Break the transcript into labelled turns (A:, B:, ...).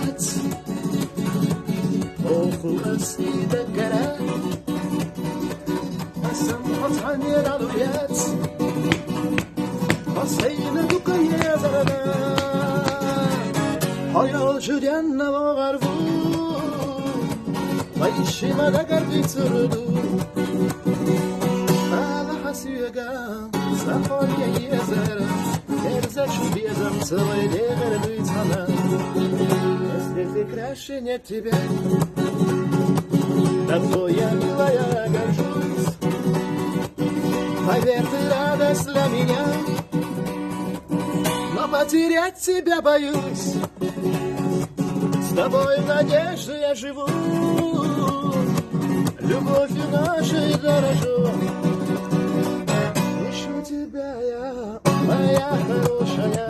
A: гулять. Окулась и до гора, а сам хоть не радует. Посейна дукае зарада, hayal jüryanna varvu, bayşıma da gardi sürdü. Ala hasiyega, safariye yazara, derze şu bezam söyle verdi sana. Если ты краше нет тебя, тобой я милая горжусь. Поверь, ты радость для меня, но потерять тебя боюсь. С тобой в надежде я живу, любовью нашей дорожу. Ищу тебя я, моя хорошая.